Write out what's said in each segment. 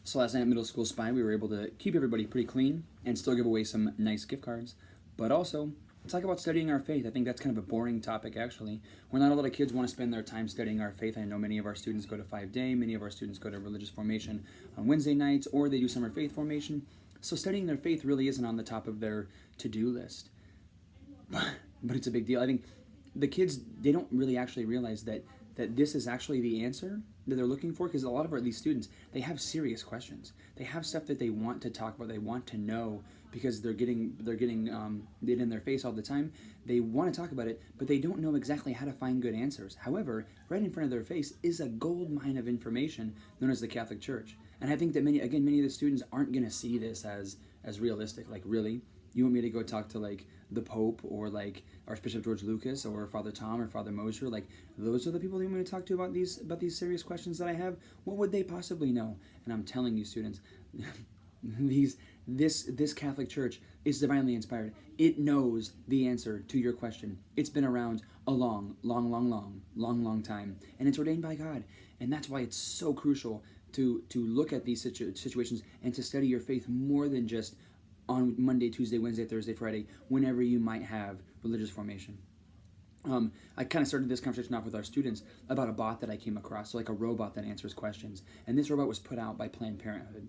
So last night at Middle School Spy, we were able to keep everybody pretty clean and still give away some nice gift cards, but also talk about studying our faith. I think that's kind of a boring topic, actually. Where not a lot of kids want to spend their time studying our faith. I know many of our students go to 5-day, many of our students go to religious formation on Wednesday nights, or they do summer faith formation. So studying their faith really isn't on the top of their to-do list. But it's a big deal. I think the kids, they don't really actually realize that this is actually the answer that they're looking for, because a lot of these students, they have serious questions. They have stuff that they want to talk about, they want to know, because they're getting it in their face all the time. They want to talk about it, but they don't know exactly how to find good answers. However, right in front of their face is a gold mine of information known as the Catholic Church. And I think that many of the students aren't going to see this as realistic. Like, really? You want me to go talk to, like, the Pope, or, like, Archbishop George Lucas, or Father Tom, or Father Mosier? Like, those are the people you want me to talk to about these serious questions that I have? What would they possibly know? And I'm telling you, students, this Catholic Church is divinely inspired. It knows the answer to your question. It's been around a long time, and it's ordained by God. And that's why it's so crucial to look at these situations and to study your faith more than just on Monday, Tuesday, Wednesday, Thursday, Friday, whenever you might have religious formation. I kind of started this conversation off with our students about a bot that I came across, so like a robot that answers questions. And this robot was put out by Planned Parenthood.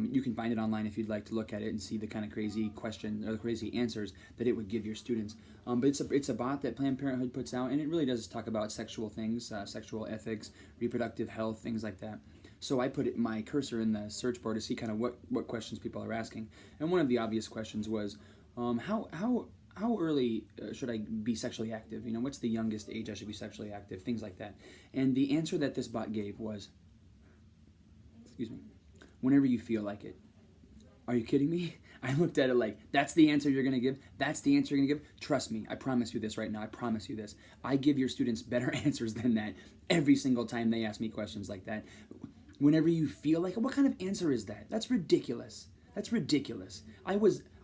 You can find it online if you'd like to look at it and see the kind of crazy question or the crazy answers that it would give your students. But it's a bot that Planned Parenthood puts out, and it really does talk about sexual things, sexual ethics, reproductive health, things like that. So I put my cursor in the search bar to see kind of what questions people are asking. And one of the obvious questions was, how early should I be sexually active? You know, what's the youngest age I should be sexually active? Things like that. And the answer that this bot gave was, whenever you feel like it. Are you kidding me? I looked at it like, that's the answer you're going to give? That's the answer you're going to give? Trust me, I promise you this right now. I promise you this. I give your students better answers than that every single time they ask me questions like that. Whenever you feel like it, what kind of answer is that? That's ridiculous. That's ridiculous. I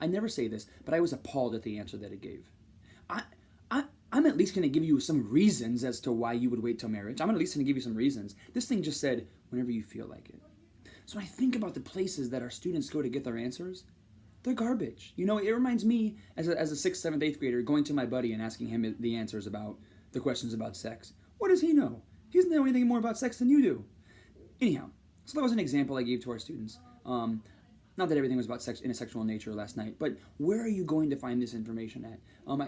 never say this, but I was appalled at the answer that it gave. I'm at least going to give you some reasons as to why you would wait till marriage. I'm at least going to give you some reasons. This thing just said, whenever you feel like it. So I think about the places that our students go to get their answers. They're garbage. You know, it reminds me as a 6th, 7th, 8th grader going to my buddy and asking him the answers about the questions about sex. What does he know? He doesn't know anything more about sex than you do. Anyhow, so that was an example I gave to our students. Not that everything was about sex in a sexual nature last night, but where are you going to find this information at?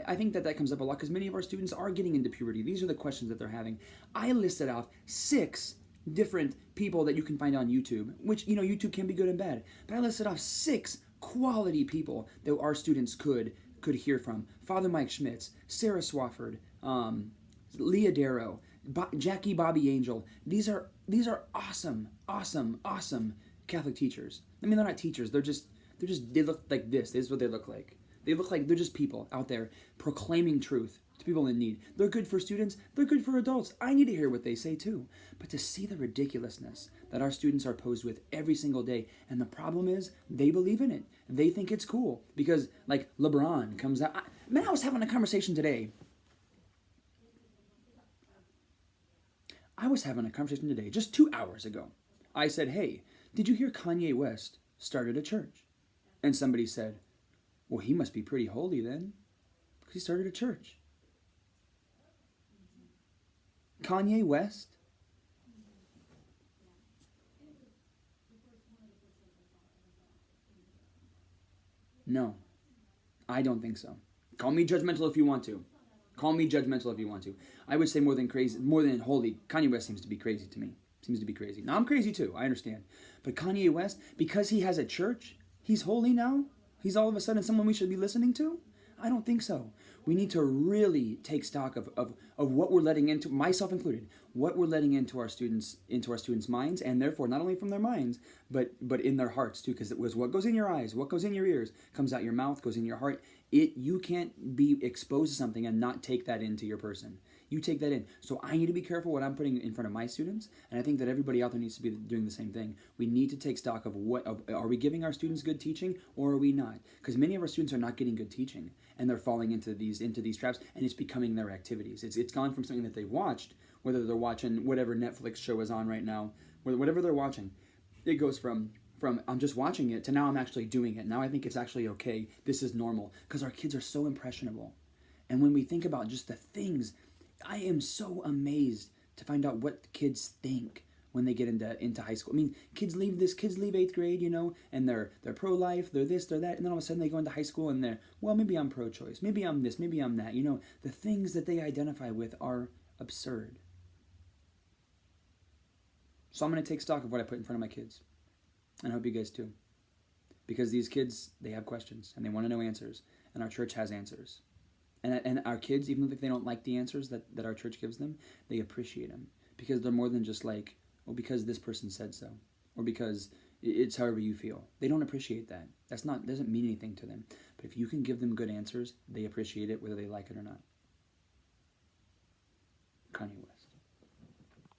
I think that comes up a lot because many of our students are getting into puberty. These are the questions that they're having. I listed off 6 different people that you can find on YouTube, which, you know, YouTube can be good and bad, but I listed off 6 quality people that our students could hear from. Father Mike Schmitz, Sarah Swafford, Leah Darrow, Jackie Bobby Angel. These are awesome Catholic teachers. I mean, they're not teachers. They look like this. This is what they look like. They look like they're just people out there proclaiming truth to people in need. They're good for students. They're good for adults. I need to hear what they say too. But to see the ridiculousness that our students are posed with every single day, and the problem is they believe in it. They think it's cool because, like, LeBron comes out. I was having a conversation today. Just 2 hours ago. I said, hey, did you hear Kanye West started a church? And somebody said, well, he must be pretty holy then, because he started a church. Kanye West? No, I don't think so. Call me judgmental if you want to. I would say more than holy. Kanye West seems to be crazy to me. Now, I'm crazy too, I understand. But Kanye West, because he has a church, he's holy now? He's all of a sudden someone we should be listening to? I don't think so. We need to really take stock of what we're letting into, myself included, what we're letting into our students' minds, and therefore not only from their minds, but in their hearts too, because it was what goes in your eyes, what goes in your ears, comes out your mouth, goes in your heart. You can't be exposed to something and not take that into your person. You take that in. So I need to be careful what I'm putting in front of my students, and I think that everybody out there needs to be doing the same thing. We need to take stock of are we giving our students good teaching, or are we not? Because many of our students are not getting good teaching, and they're falling into these traps, and it's becoming their activities. It's gone from something that they watched, whether they're watching whatever Netflix show is on right now, whatever they're watching. it goes from I'm just watching it to now I'm actually doing it. Now I think it's actually okay. This is normal because our kids are so impressionable. And when we think about just the things, I am so amazed to find out what kids think when they get into high school. I mean, kids leave 8th grade, and they're pro-life, they're this, they're that, and then all of a sudden they go into high school and they're, well, maybe I'm pro-choice, maybe I'm this, maybe I'm that. The things that they identify with are absurd. So I'm going to take stock of what I put in front of my kids. And I hope you guys too. Because these kids, they have questions and they want to know answers. And our church has answers. And our kids, even if they don't like the answers that our church gives them, they appreciate them. Because they're more than just like, well, because this person said so. Or because it's however you feel. They don't appreciate that. Doesn't mean anything to them. But if you can give them good answers, they appreciate it whether they like it or not. Kanye West.